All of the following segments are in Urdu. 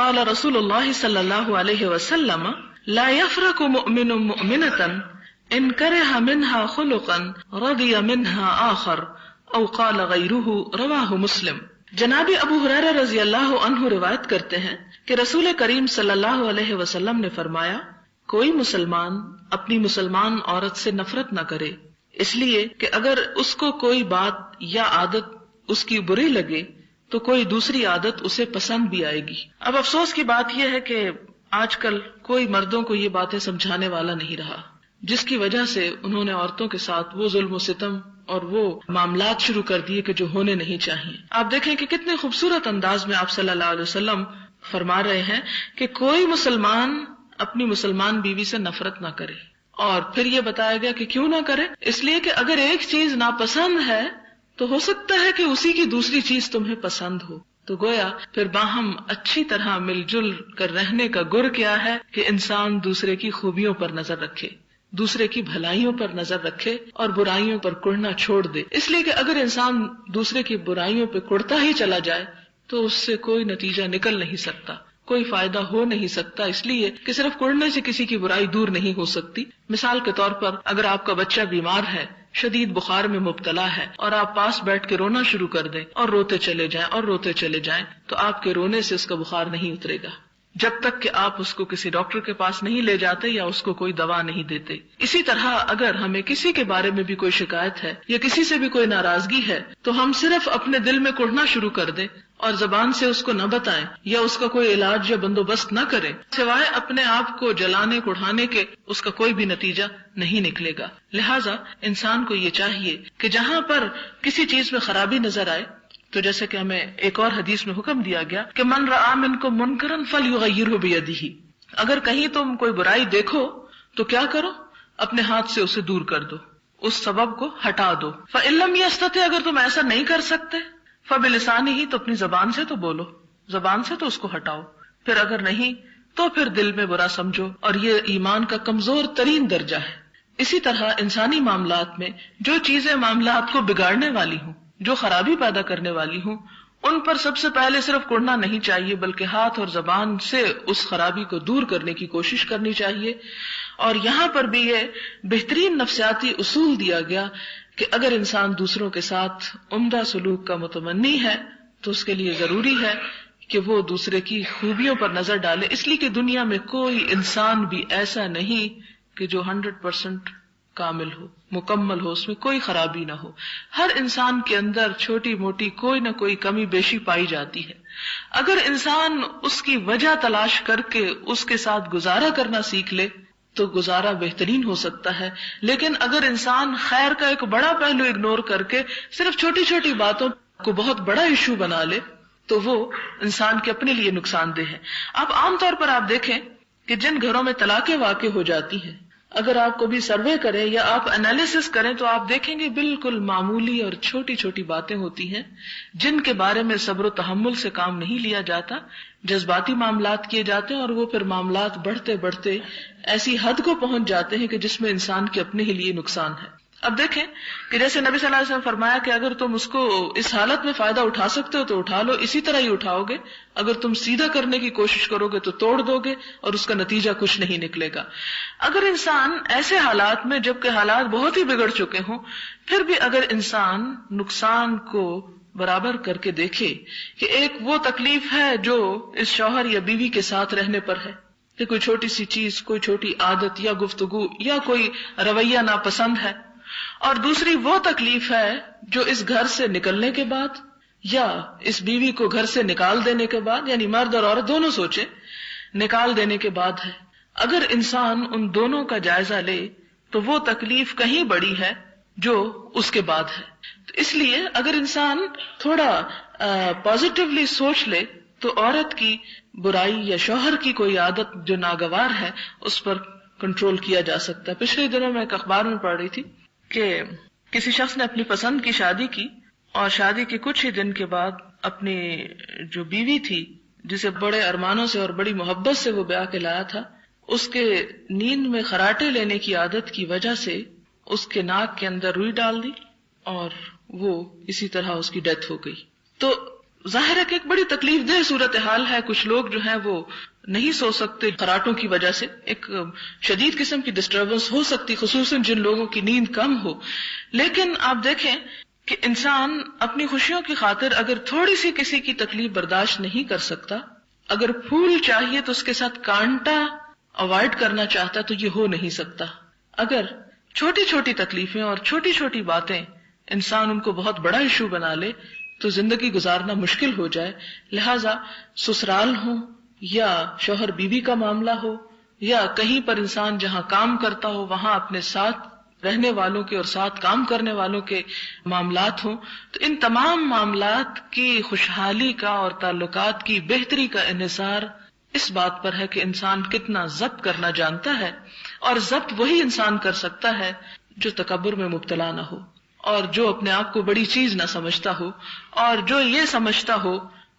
قال رسول اللہ صلی اللہ علیہ وسلم لا يفرق مؤمن مؤمنة ان کرہ منها خلقا رضی منها آخر او قال غیرہ رواہ مسلم۔ جناب ابو ہریرہ رضی اللہ عنہ روایت کرتے ہیں کہ رسول کریم صلی اللہ علیہ وسلم نے فرمایا، کوئی مسلمان اپنی مسلمان عورت سے نفرت نہ کرے، اس لیے کہ اگر اس کو کوئی بات یا عادت اس کی بری لگے تو کوئی دوسری عادت اسے پسند بھی آئے گی۔ اب افسوس کی بات یہ ہے کہ آج کل کوئی مردوں کو یہ باتیں سمجھانے والا نہیں رہا، جس کی وجہ سے انہوں نے عورتوں کے ساتھ وہ ظلم و ستم اور وہ معاملات شروع کر دیے کہ جو ہونے نہیں چاہیے۔ آپ دیکھیں کہ کتنے خوبصورت انداز میں آپ صلی اللہ علیہ وسلم فرما رہے ہیں کہ کوئی مسلمان اپنی مسلمان بیوی سے نفرت نہ کرے، اور پھر یہ بتایا گیا کہ کیوں نہ کرے، اس لیے کہ اگر ایک چیز ناپسند ہے تو ہو سکتا ہے کہ اسی کی دوسری چیز تمہیں پسند ہو، تو گویا پھر باہم اچھی طرح مل جل کر رہنے کا گر کیا ہے کہ انسان دوسرے کی خوبیوں پر نظر رکھے، دوسرے کی بھلائیوں پر نظر رکھے اور برائیوں پر کڑنا چھوڑ دے، اس لیے کہ اگر انسان دوسرے کی برائیوں پہ کڑتا ہی چلا جائے تو اس سے کوئی نتیجہ نکل نہیں سکتا، کوئی فائدہ ہو نہیں سکتا، اس لیے کہ صرف کڑنے سے کسی کی برائی دور نہیں ہو سکتی۔ مثال کے طور پر اگر آپ کا بچہ بیمار ہے، شدید بخار میں مبتلا ہے، اور آپ پاس بیٹھ کے رونا شروع کر دیں اور روتے چلے جائیں اور روتے چلے جائیں، تو آپ کے رونے سے اس کا بخار نہیں اترے گا جب تک کہ آپ اس کو کسی ڈاکٹر کے پاس نہیں لے جاتے یا اس کو کوئی دوا نہیں دیتے۔ اسی طرح اگر ہمیں کسی کے بارے میں بھی کوئی شکایت ہے یا کسی سے بھی کوئی ناراضگی ہے تو ہم صرف اپنے دل میں کڑنا شروع کر دیں اور زبان سے اس کو نہ بتائیں یا اس کا کوئی علاج یا بندوبست نہ کریں، سوائے اپنے آپ کو جلانے کڑھانے کے اس کا کوئی بھی نتیجہ نہیں نکلے گا۔ لہٰذا انسان کو یہ چاہیے کہ جہاں پر کسی چیز میں خرابی نظر آئے، تو جیسے کہ ہمیں ایک اور حدیث میں حکم دیا گیا کہ من رآ منکم منکرا فلیغیرہ بیدہ، اگر کہیں تم کوئی برائی دیکھو تو کیا کرو، اپنے ہاتھ سے اسے دور کر دو، اس سبب کو ہٹا دو۔ فإن لم یستطع، اگر تم ایسا نہیں کر سکتے، فبلسانہ، تو اپنی زبان سے تو بولو، زبان سے تو اس کو ہٹاؤ، پھر اگر نہیں تو پھر دل میں برا سمجھو، اور یہ ایمان کا کمزور ترین درجہ ہے۔ اسی طرح انسانی معاملات میں جو چیزیں معاملات کو بگاڑنے والی ہوں، جو خرابی پیدا کرنے والی ہوں، ان پر سب سے پہلے صرف کڑنا نہیں چاہیے بلکہ ہاتھ اور زبان سے اس خرابی کو دور کرنے کی کوشش کرنی چاہیے۔ اور یہاں پر بھی یہ بہترین نفسیاتی اصول دیا گیا کہ اگر انسان دوسروں کے ساتھ عمدہ سلوک کا متمنی ہے تو اس کے لیے ضروری ہے کہ وہ دوسرے کی خوبیوں پر نظر ڈالے، اس لیے کہ دنیا میں کوئی انسان بھی ایسا نہیں کہ جو 100% کامل ہو، مکمل ہو، اس میں کوئی خرابی نہ ہو۔ ہر انسان کے اندر چھوٹی موٹی کوئی نہ کوئی کمی بیشی پائی جاتی ہے۔ اگر انسان اس کی وجہ تلاش کر کے اس کے ساتھ گزارا کرنا سیکھ لے تو گزارا بہترین ہو سکتا ہے، لیکن اگر انسان خیر کا ایک بڑا پہلو اگنور کر کے صرف چھوٹی چھوٹی باتوں کو بہت بڑا ایشو بنا لے تو وہ انسان کے اپنے لیے نقصان دہ ہے۔ اب عام طور پر آپ دیکھیں کہ جن گھروں میں طلاقیں واقع ہو جاتی ہیں، اگر آپ کو بھی سروے کریں یا آپ انالیسس کریں تو آپ دیکھیں گے بالکل معمولی اور چھوٹی چھوٹی باتیں ہوتی ہیں جن کے بارے میں صبر و تحمل سے کام نہیں لیا جاتا، جذباتی معاملات کیے جاتے ہیں، اور وہ پھر معاملات بڑھتے بڑھتے ایسی حد کو پہنچ جاتے ہیں کہ جس میں انسان کے اپنے ہی لیے نقصان ہے۔ اب دیکھیں کہ جیسے نبی صلی اللہ علیہ وسلم فرمایا کہ اگر تم اس کو اس حالت میں فائدہ اٹھا سکتے ہو تو اٹھا لو، اسی طرح ہی اٹھاؤ گے، اگر تم سیدھا کرنے کی کوشش کرو گے تو توڑ دو گے اور اس کا نتیجہ کچھ نہیں نکلے گا۔ اگر انسان ایسے حالات میں، جبکہ حالات بہت ہی بگڑ چکے ہوں، پھر بھی اگر انسان نقصان کو برابر کر کے دیکھے کہ ایک وہ تکلیف ہے جو اس شوہر یا بیوی کے ساتھ رہنے پر ہے کہ کوئی چھوٹی سی چیز، کوئی چھوٹی عادت یا گفتگو یا کوئی رویہ ناپسند ہے، اور دوسری وہ تکلیف ہے جو اس گھر سے نکلنے کے بعد یا اس بیوی کو گھر سے نکال دینے کے بعد، یعنی مرد اور عورت دونوں سوچیں، نکال دینے کے بعد ہے۔ اگر انسان ان دونوں کا جائزہ لے تو وہ تکلیف کہیں بڑی ہے جو اس کے بعد ہے۔ تو اس لیے اگر انسان تھوڑا پازیٹیولی سوچ لے تو عورت کی برائی یا شوہر کی کوئی عادت جو ناگوار ہے اس پر کنٹرول کیا جا سکتا ہے۔ پچھلے دنوں میں ایک اخبار میں پڑھ رہی تھی کہ کسی شخص نے اپنی پسند کی شادی کی، اور شادی کے کچھ ہی دن کے بعد اپنی جو بیوی تھی جسے بڑے ارمانوں سے اور بڑی محبت سے وہ بیاہ کے لایا تھا، اس کے نیند میں خراٹے لینے کی عادت کی وجہ سے اس کے ناک کے اندر روئی ڈال دی اور وہ اسی طرح اس کی ڈیتھ ہو گئی۔ تو ظاہر ہے کہ ایک بڑی تکلیف دہ صورتحال ہے. کچھ لوگ جو ہیں وہ نہیں سو سکتے خراٹوں کی وجہ سے، ایک شدید قسم کی ڈسٹربنس ہو سکتی، خصوصاً جن لوگوں کی نیند کم ہو. لیکن آپ دیکھیں کہ انسان اپنی خوشیوں کی خاطر اگر تھوڑی سی کسی کی تکلیف برداشت نہیں کر سکتا، اگر پھول چاہیے تو اس کے ساتھ کانٹا اوائڈ کرنا چاہتا تو یہ ہو نہیں سکتا. اگر چھوٹی چھوٹی تکلیفیں اور چھوٹی چھوٹی باتیں انسان ان کو بہت بڑا ایشو بنا لے تو زندگی گزارنا مشکل ہو جائے. لہذا سسرال ہو یا شوہر بیوی کا معاملہ ہو یا کہیں پر انسان جہاں کام کرتا ہو وہاں اپنے ساتھ رہنے والوں کے اور ساتھ کام کرنے والوں کے معاملات ہوں، تو ان تمام معاملات کی خوشحالی کا اور تعلقات کی بہتری کا انحصار اس بات پر ہے کہ انسان کتنا ضبط کرنا جانتا ہے. اور ضبط وہی انسان کر سکتا ہے جو تکبر میں مبتلا نہ ہو اور جو اپنے آپ کو بڑی چیز نہ سمجھتا ہو اور جو یہ سمجھتا ہو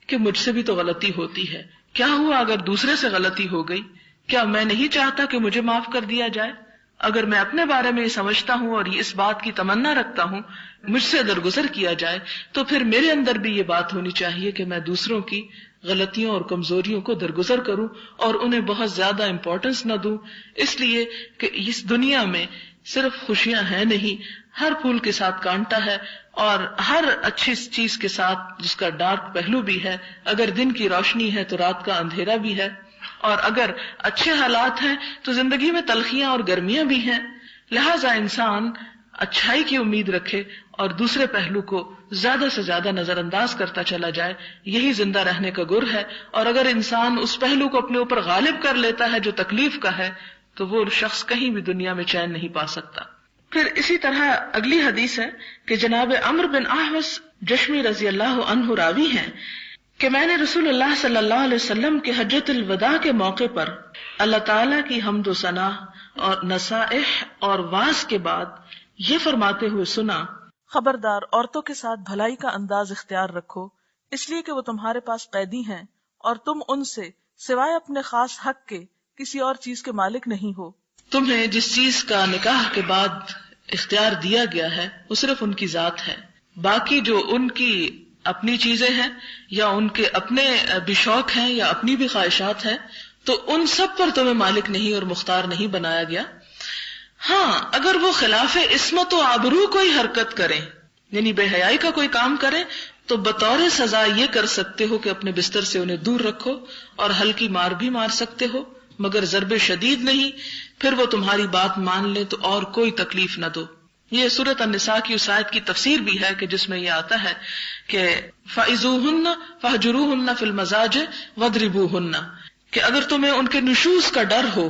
کہ مجھ سے بھی تو غلطی ہوتی ہے، کیا ہوا اگر دوسرے سے غلطی ہو گئی، کیا میں نہیں چاہتا کہ مجھے معاف کر دیا جائے؟ اگر میں اپنے بارے میں یہ سمجھتا ہوں اور اس بات کی تمنا رکھتا ہوں مجھ سے درگزر کیا جائے تو پھر میرے اندر بھی یہ بات ہونی چاہیے کہ میں دوسروں کی غلطیوں اور کمزوریوں کو درگزر کروں اور انہیں بہت زیادہ امپورٹنس نہ دوں، اس لیے کہ اس دنیا میں صرف خوشیاں ہیں نہیں، ہر پھول کے ساتھ کانٹا ہے اور ہر اچھی چیز کے ساتھ جس کا ڈارک پہلو بھی ہے. اگر دن کی روشنی ہے تو رات کا اندھیرا بھی ہے، اور اگر اچھے حالات ہیں تو زندگی میں تلخیاں اور گرمیاں بھی ہیں. لہذا انسان اچھائی کی امید رکھے اور دوسرے پہلو کو زیادہ سے زیادہ نظر انداز کرتا چلا جائے، یہی زندہ رہنے کا گر ہے. اور اگر انسان اس پہلو کو اپنے اوپر غالب کر لیتا ہے جو تکلیف کا ہے تو وہ شخص کہیں بھی دنیا میں چین نہیں پا سکتا. پھر اسی طرح اگلی حدیث ہے کہ جناب عمرو بن احوص جشمی رضی اللہ عنہ راوی ہیں کہ میں نے رسول اللہ صلی اللہ علیہ وسلم کے حجۃ الوداع کے موقع پر اللہ تعالیٰ کی حمد و ثنا اور نصائح اور واعظ کے بعد یہ فرماتے ہوئے سنا، خبردار عورتوں کے ساتھ بھلائی کا انداز اختیار رکھو، اس لیے کہ وہ تمہارے پاس قیدی ہیں اور تم ان سے سوائے اپنے خاص حق کے کسی اور چیز کے مالک نہیں ہو. تمہیں جس چیز کا نکاح کے بعد اختیار دیا گیا ہے وہ صرف ان کی ذات ہے، باقی جو ان کی اپنی چیزیں ہیں یا ان کے اپنے بھی شوق ہیں یا اپنی بھی خواہشات ہیں تو ان سب پر تمہیں مالک نہیں اور مختار نہیں بنایا گیا. ہاں اگر وہ خلاف عصمت و آبرو کوئی حرکت کریں، یعنی بے حیائی کا کوئی کام کریں، تو بطور سزا یہ کر سکتے ہو کہ اپنے بستر سے انہیں دور رکھو اور ہلکی مار بھی مار سکتے ہو، مگر ضرب شدید نہیں. پھر وہ تمہاری بات مان لیں تو اور کوئی تکلیف نہ دو. یہ سورۃ النساء کی اس آیت کی تفسیر بھی ہے کہ جس میں یہ آتا ہے کہ فَإِذُوهُنَّ فَاهْجُرُوهُنَّ فِي الْمَضَاجِعِ وَاضْرِبُوهُنَّ، کہ اگر تمہیں ان کے نشوز کا ڈر ہو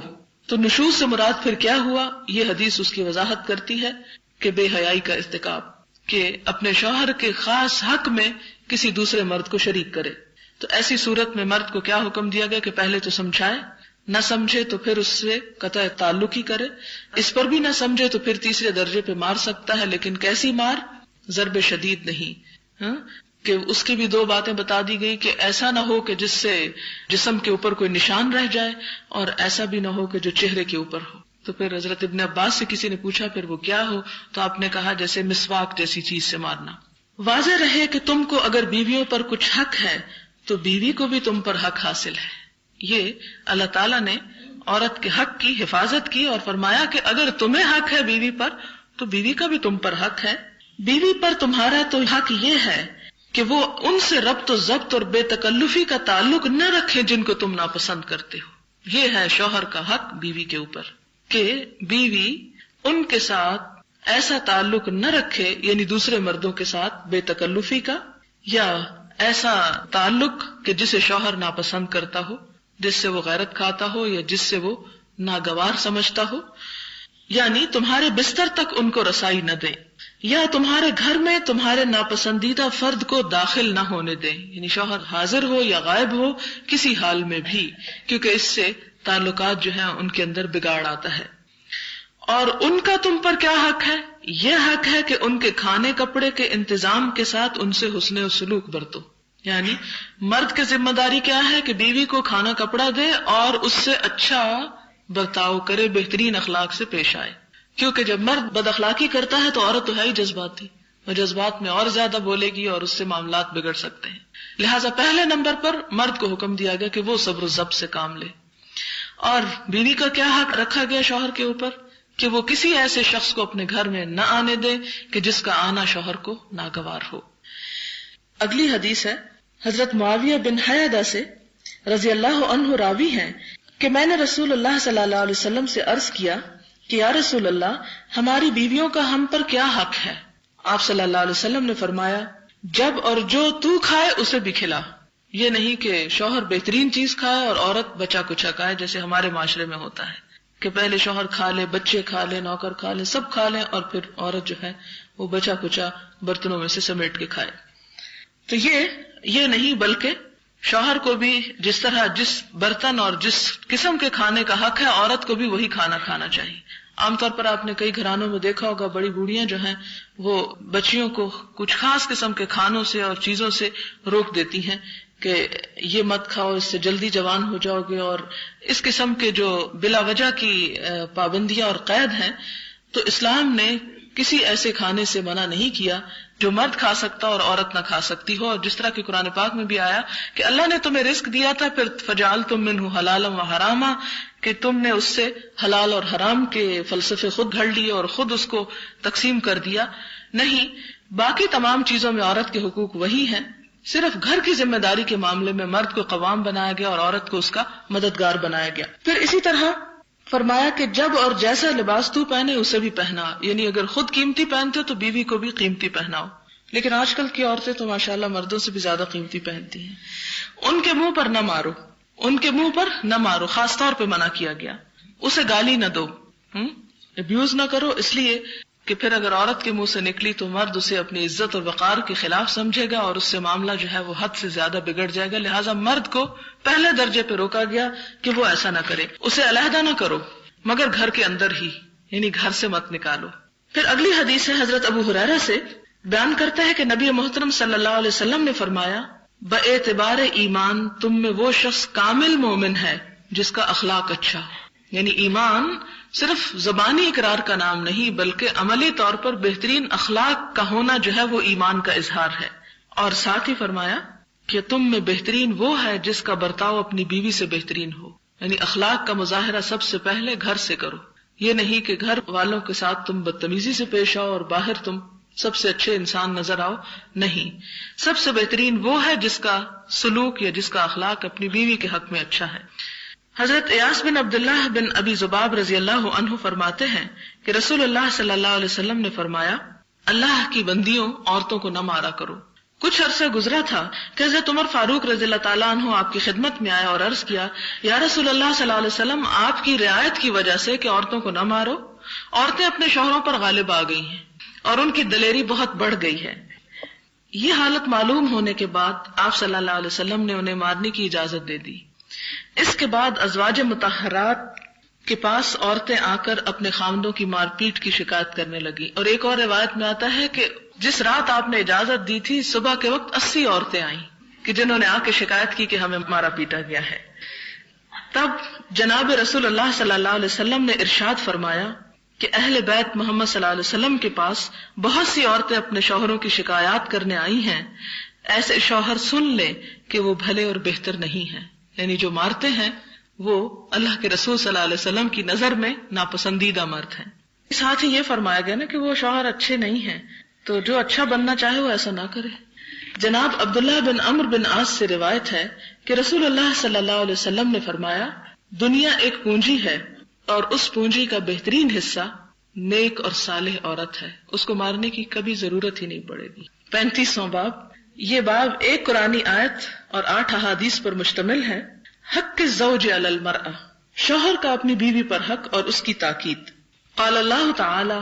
تو نشوز سے مراد پھر کیا ہوا؟ یہ حدیث اس کی وضاحت کرتی ہے کہ بے حیائی کا ارتکاب، کہ اپنے شوہر کے خاص حق میں کسی دوسرے مرد کو شریک کرے. تو ایسی صورت میں مرد کو کیا حکم دیا گیا کہ پہلے تو سمجھائے، نہ سمجھے تو پھر اس سے قطع تعلق ہی کرے، اس پر بھی نہ سمجھے تو پھر تیسرے درجے پہ مار سکتا ہے، لیکن کیسی مار؟ ضرب شدید نہیں. کہ اس کی بھی دو باتیں بتا دی گئی کہ ایسا نہ ہو کہ جس سے جسم کے اوپر کوئی نشان رہ جائے اور ایسا بھی نہ ہو کہ جو چہرے کے اوپر ہو. تو پھر حضرت ابن عباس سے کسی نے پوچھا پھر وہ کیا ہو؟ تو آپ نے کہا جیسے مسواک جیسی چیز سے مارنا. واضح رہے کہ تم کو اگر بیویوں پر کچھ حق ہے تو بیوی کو بھی تم پر حق حاصل ہے. یہ اللہ تعالیٰ نے عورت کے حق کی حفاظت کی اور فرمایا کہ اگر تمہیں حق ہے بیوی پر تو بیوی کا بھی تم پر حق ہے. بیوی پر تمہارا تو حق یہ ہے کہ وہ ان سے ربط و ضبط اور بے تکلفی کا تعلق نہ رکھے جن کو تم ناپسند کرتے ہو. یہ ہے شوہر کا حق بیوی کے اوپر کہ بیوی ان کے ساتھ ایسا تعلق نہ رکھے، یعنی دوسرے مردوں کے ساتھ بے تکلفی کا، یا ایسا تعلق کہ جسے شوہر ناپسند کرتا ہو، جس سے وہ غیرت کھاتا ہو یا جس سے وہ ناگوار سمجھتا ہو، یعنی تمہارے بستر تک ان کو رسائی نہ دے یا تمہارے گھر میں تمہارے ناپسندیدہ فرد کو داخل نہ ہونے دیں، یعنی شوہر حاضر ہو یا غائب ہو کسی حال میں بھی، کیونکہ اس سے تعلقات جو ہیں ان کے اندر بگاڑ آتا ہے. اور ان کا تم پر کیا حق ہے؟ یہ حق ہے کہ ان کے کھانے کپڑے کے انتظام کے ساتھ ان سے حسن سلوک برتو. یعنی مرد کی ذمہ داری کیا ہے کہ بیوی کو کھانا کپڑا دے اور اس سے اچھا برتاؤ کرے، بہترین اخلاق سے پیش آئے. کیونکہ جب مرد بد اخلاقی کرتا ہے تو عورت تو ہے ہی جذباتی، وہ جذبات میں اور زیادہ بولے گی اور اس سے معاملات بگڑ سکتے ہیں. لہٰذا پہلے نمبر پر مرد کو حکم دیا گیا کہ وہ صبر و ضبط سے کام لے. اور بیوی کا کیا حق رکھا گیا شوہر کے اوپر کہ وہ کسی ایسے شخص کو اپنے گھر میں نہ آنے دے کہ جس کا آنا شوہر کو ناگوار ہو. اگلی حدیث ہے حضرت معاویہ بن حیدہ سے رضی اللہ عنہ راوی ہیں کہ میں نے رسول اللہ صلی اللہ علیہ وسلم سے عرض کیا کہ یا رسول اللہ ہماری بیویوں کا ہم پر کیا حق ہے؟ آپ صلی اللہ علیہ وسلم نے فرمایا جب اور جو تو کھائے اسے بھی کھلا. یہ نہیں کہ شوہر بہترین چیز کھائے اور عورت بچا کچا کھائے جیسے ہمارے معاشرے میں ہوتا ہے کہ پہلے شوہر کھا لے، بچے کھا لے، نوکر کھا لے، سب کھا لیں اور پھر عورت جو ہے وہ بچا کچا برتنوں میں سے سمیٹ کے کھائے. تو یہ نہیں، بلکہ شوہر کو بھی جس طرح جس برتن اور جس قسم کے کھانے کا حق ہے عورت کو بھی وہی کھانا کھانا چاہیے. عام طور پر آپ نے کئی گھرانوں میں دیکھا ہوگا بڑی بوڑھیاں جو ہیں وہ بچیوں کو کچھ خاص قسم کے کھانوں سے اور چیزوں سے روک دیتی ہیں کہ یہ مت کھاؤ، اس سے جلدی جوان ہو جاؤ گے، اور اس قسم کے جو بلا وجہ کی پابندیاں اور قید ہیں. تو اسلام نے کسی ایسے کھانے سے منع نہیں کیا جو مرد کھا سکتا اور عورت نہ کھا سکتی ہو. اور جس طرح کہ قرآن پاک میں بھی آیا کہ اللہ نے تمہیں رزق دیا تھا پھر فجعلتم منہ حلالا وحراما، کہ تم نے اس سے حلال اور حرام کے فلسفے خود گھڑ لیے اور خود اس کو تقسیم کر دیا. نہیں، باقی تمام چیزوں میں عورت کے حقوق وہی ہیں، صرف گھر کی ذمہ داری کے معاملے میں مرد کو قوام بنایا گیا اور عورت کو اس کا مددگار بنایا گیا. پھر اسی طرح فرمایا کہ جب اور جیسا لباس تو پہنے اسے بھی پہنا، یعنی اگر خود قیمتی پہنتے ہو تو بیوی کو بھی قیمتی پہناؤ. لیکن آج کل کی عورتیں تو ماشاءاللہ مردوں سے بھی زیادہ قیمتی پہنتی ہیں. ان کے منہ پر نہ مارو، ان کے منہ پر نہ مارو، خاص طور پہ منع کیا گیا. اسے گالی نہ دو، ابیوز نہ کرو، اس لیے کہ پھر اگر عورت کے منہ سے نکلی تو مرد اسے اپنی عزت اور وقار کے خلاف سمجھے گا اور اس سے معاملہ جو ہے وہ حد سے زیادہ بگڑ جائے گا. لہٰذا مرد کو پہلے درجے پہ روکا گیا کہ وہ ایسا نہ کرے. اسے علیحدہ نہ کرو مگر گھر کے اندر ہی، یعنی گھر سے مت نکالو. پھر اگلی حدیث ہے حضرت ابو ہریرہ سے، بیان کرتا ہے کہ نبی محترم صلی اللہ علیہ وسلم نے فرمایا باعتبار ایمان تم میں وہ شخص کامل مومن ہے جس کا اخلاق اچھا. یعنی ایمان صرف زبانی اقرار کا نام نہیں بلکہ عملی طور پر بہترین اخلاق کا ہونا جو ہے وہ ایمان کا اظہار ہے. اور ساتھ ہی فرمایا کہ تم میں بہترین وہ ہے جس کا برتاؤ اپنی بیوی سے بہترین ہو. یعنی اخلاق کا مظاہرہ سب سے پہلے گھر سے کرو. یہ نہیں کہ گھر والوں کے ساتھ تم بدتمیزی سے پیش آؤ اور باہر تم سب سے اچھے انسان نظر آؤ. نہیں، سب سے بہترین وہ ہے جس کا سلوک یا جس کا اخلاق اپنی بیوی کے حق میں اچھا ہے. حضرت ایاس بن عبداللہ بن ابی ذباب رضی اللہ عنہ فرماتے ہیں کہ رسول اللہ صلی اللہ علیہ وسلم نے فرمایا اللہ کی بندیوں عورتوں کو نہ مارا کرو. کچھ عرصہ گزرا تھا کہ حضرت عمر فاروق رضی اللہ تعالیٰ عنہ آپ کی خدمت میں آئے اور عرض کیا یا رسول اللہ صلی اللہ علیہ وسلم آپ کی رعایت کی وجہ سے کہ عورتوں کو نہ مارو، عورتیں اپنے شوہروں پر غالب آ گئی ہیں اور ان کی دلیری بہت بڑھ گئی ہے. یہ حالت معلوم ہونے کے بعد آپ صلی اللہ علیہ وسلم نے انہیں مارنے کی اجازت دے دی. اس کے بعد ازواج مطہرات کے پاس عورتیں آ کر اپنے خاوندوں کی مار پیٹ کی شکایت کرنے لگی. اور ایک اور روایت میں آتا ہے کہ جس رات آپ نے اجازت دی تھی صبح کے وقت 80 عورتیں آئیں کہ جنہوں نے آ کے شکایت کی کہ ہمیں مارا پیٹا گیا ہے. تب جناب رسول اللہ صلی اللہ علیہ وسلم نے ارشاد فرمایا کہ اہل بیت محمد صلی اللہ علیہ وسلم کے پاس بہت سی عورتیں اپنے شوہروں کی شکایات کرنے آئی ہیں. ایسے شوہر سن لیں کہ وہ بھلے اور بہتر نہیں ہیں. یعنی جو مارتے ہیں وہ اللہ کے رسول صلی اللہ علیہ وسلم کی نظر میں ناپسندیدہ مرد ہیں. ساتھ ہی یہ فرمایا گیا نا کہ وہ شوہر اچھے نہیں ہیں، تو جو اچھا بننا چاہے وہ ایسا نہ کرے. جناب عبداللہ بن عمرو بن عاص سے روایت ہے کہ رسول اللہ صلی اللہ علیہ وسلم نے فرمایا دنیا ایک پونجی ہے اور اس پونجی کا بہترین حصہ نیک اور صالح عورت ہے، اس کو مارنے کی کبھی ضرورت ہی نہیں پڑے گی. 35واں باب. یہ باب ایک قرآنی آیت اور 8 احادیث پر مشتمل ہے. حق الزوج علی المرأة، شوہر کا اپنی بیوی پر حق اور اس کی تاکید. قال اللہ تعالی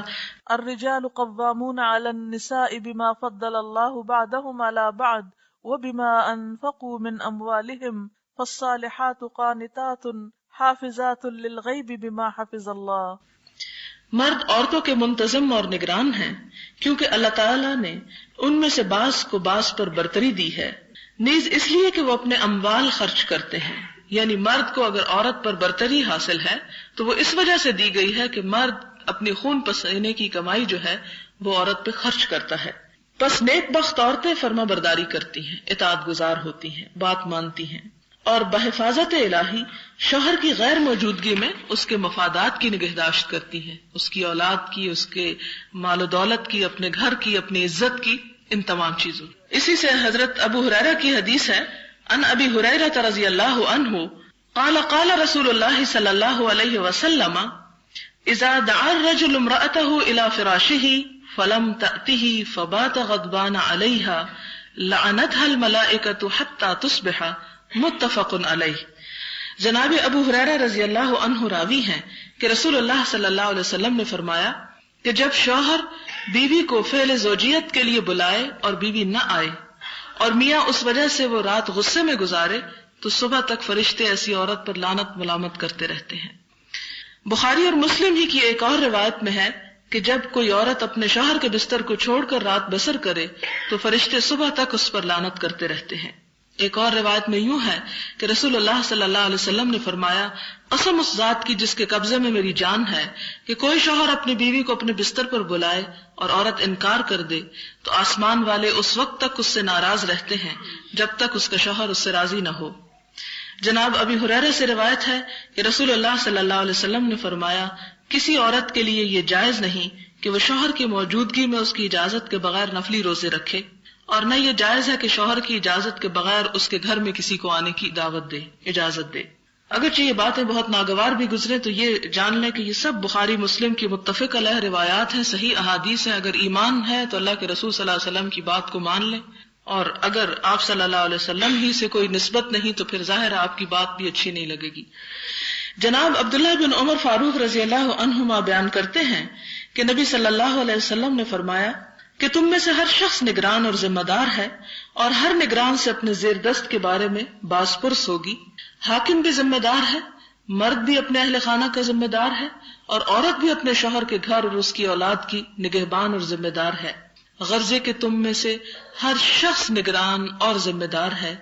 الرجال قوامون على النساء بما فضل الله بعضهم على بعض وبما انفقوا من اموالهم فالصالحات قانتات حافظات للغیب بما حفظ اللہ. مرد عورتوں کے منتظم اور نگران ہیں کیونکہ اللہ تعالیٰ نے ان میں سے بعض کو بعض پر برتری دی ہے، نیز اس لیے کہ وہ اپنے اموال خرچ کرتے ہیں. یعنی مرد کو اگر عورت پر برتری حاصل ہے تو وہ اس وجہ سے دی گئی ہے کہ مرد اپنی خون پسینے کی کمائی جو ہے وہ عورت پہ خرچ کرتا ہے. پس نیک بخت عورتیں فرما برداری کرتی ہیں، اطاعت گزار ہوتی ہیں، بات مانتی ہیں، اور بحفاظت الہی شوہر کی غیر موجودگی میں اس کے مفادات کی نگہداشت کرتی ہیں، اس کی اولاد کی، اس کے مال و دولت کی، اپنے گھر کی، اپنی عزت کی، ان تمام چیزوں. اسی سے حضرت ابو ہریرہ کی حدیث ہے، ان ابی ہریرہ رضی اللہ عنہ قال قال رسول اللہ صلی اللہ علیہ وسلم اذا دعا الرجل امرأته الى فراشه فلم تأته فبات غضبان عليها لعنتها الملائكة حتى تصبح، متفق علیہ. جناب ابو ہریرہ رضی اللہ عنہ راوی ہیں کہ رسول اللہ صلی اللہ علیہ وسلم نے فرمایا کہ جب شوہر بیوی کو فعل زوجیت کے لیے بلائے اور بیوی نہ آئے اور میاں اس وجہ سے وہ رات غصے میں گزارے تو صبح تک فرشتے ایسی عورت پر لعنت ملامت کرتے رہتے ہیں. بخاری اور مسلم ہی کی ایک اور روایت میں ہے کہ جب کوئی عورت اپنے شوہر کے بستر کو چھوڑ کر رات بسر کرے تو فرشتے صبح تک اس پر لعنت کرتے رہتے ہیں. ایک اور روایت میں یوں ہے کہ رسول اللہ صلی اللہ علیہ وسلم نے فرمایا، قسم اس ذات کی جس کے قبضے میں میری جان ہے کہ کوئی شوہر اپنی بیوی کو اپنے بستر پر بلائے اور عورت انکار کر دے تو آسمان والے اس وقت تک اس سے ناراض رہتے ہیں جب تک اس کا شوہر اس سے راضی نہ ہو. جناب ابی ہریرہ سے روایت ہے کہ رسول اللہ صلی اللہ علیہ وسلم نے فرمایا، کسی عورت کے لیے یہ جائز نہیں کہ وہ شوہر کی موجودگی میں اس کی اجازت کے بغیر نفلی روزے رکھے، اور نہ یہ جائز ہے کہ شوہر کی اجازت کے بغیر اس کے گھر میں کسی کو آنے کی دعوت دے، اجازت دے. اگرچہ یہ باتیں بہت ناگوار بھی گزرے تو یہ جان لیں کہ یہ سب بخاری مسلم کی متفق علیہ روایات ہیں، صحیح احادیث ہیں. اگر ایمان ہے تو اللہ کے رسول صلی اللہ علیہ وسلم کی بات کو مان لیں، اور اگر آپ صلی اللہ علیہ وسلم ہی سے کوئی نسبت نہیں تو پھر ظاہر آپ کی بات بھی اچھی نہیں لگے گی. جناب عبداللہ بن عمر فاروق رضی اللہ عنہما بیان کرتے ہیں کہ نبی صلی اللہ علیہ وسلم نے فرمایا کہ تم میں سے ہر شخص نگران اور ذمہ دار ہے، اور ہر نگران سے اپنے زیر دست کے بارے میں باز پرس ہوگی. حاکم بھی ذمہ دار ہے، مرد بھی اپنے اہل خانہ کا ذمہ دار ہے، اور عورت بھی اپنے شوہر کے گھر اور اس کی اولاد کی نگہبان اور ذمہ دار ہے. غرض کہ تم میں سے ہر شخص نگران اور ذمہ دار ہے،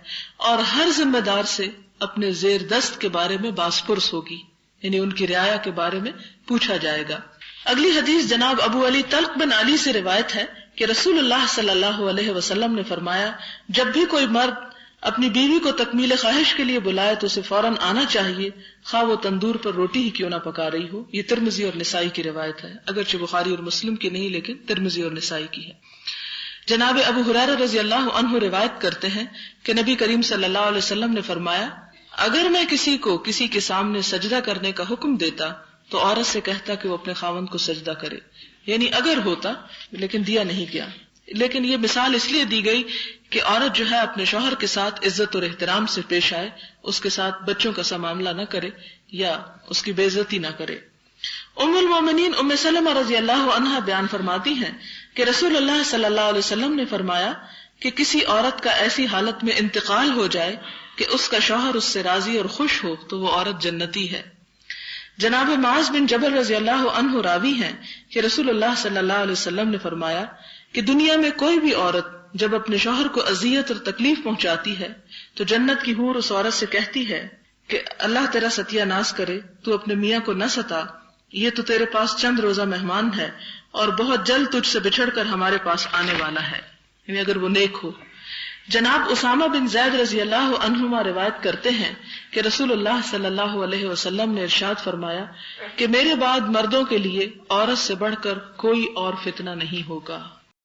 اور ہر ذمہ دار سے اپنے زیر دست کے بارے میں باز پرس ہوگی، یعنی ان کی رعایا کے بارے میں پوچھا جائے گا. اگلی حدیث جناب ابو علی طلق بن علی سے روایت ہے کہ رسول اللہ صلی اللہ علیہ وسلم نے فرمایا، جب بھی کوئی مرد اپنی بیوی کو تکمیل خواہش کے لیے بلائے تو اسے فوراً آنا چاہیے، خواہ وہ تندور پر روٹی ہی کیوں نہ پکا رہی ہو. یہ ترمذی اور نسائی کی روایت ہے، اگرچہ بخاری اور مسلم کی نہیں لیکن ترمذی اور نسائی کی ہے. جناب ابو ہریرہ رضی اللہ عنہ روایت کرتے ہیں کہ نبی کریم صلی اللہ علیہ وسلم نے فرمایا، اگر میں کسی کو کسی کے سامنے سجدہ کرنے کا حکم دیتا تو عورت سے کہتا کہ وہ اپنے خاوند کو سجدہ کرے، یعنی اگر ہوتا، لیکن دیا نہیں گیا. لیکن یہ مثال اس لیے دی گئی کہ عورت جو ہے اپنے شوہر کے ساتھ عزت اور احترام سے پیش آئے، اس کے ساتھ بچوں کا سا معاملہ نہ کرے یا اس کی بے عزتی نہ کرے. ام المومنین ام سلمہ رضی اللہ عنہا بیان فرماتی ہیں کہ رسول اللہ صلی اللہ علیہ وسلم نے فرمایا کہ کسی عورت کا ایسی حالت میں انتقال ہو جائے کہ اس کا شوہر اس سے راضی اور خوش ہو تو وہ عورت جنتی ہے. جناب معاذ بن جبل رضی اللہ عنہ راوی ہیں کہ رسول اللہ صلی اللہ علیہ وسلم نے فرمایا کہ دنیا میں کوئی بھی عورت جب اپنے شوہر کو اذیت اور تکلیف پہنچاتی ہے تو جنت کی حور اس عورت سے کہتی ہے کہ اللہ تیرا ستیہ ناز کرے، تو اپنے میاں کو نہ ستا، یہ تو تیرے پاس چند روزہ مہمان ہے اور بہت جلد تجھ سے بچھڑ کر ہمارے پاس آنے والا ہے، یعنی اگر وہ نیک ہو. جناب اسامہ بن زید رضی اللہ عنہما روایت کرتے ہیں کہ رسول اللہ صلی اللہ علیہ وسلم نے ارشاد فرمایا کہ میرے بعد مردوں کے لیے عورت سے بڑھ کر کوئی اور فتنہ نہیں ہوگا.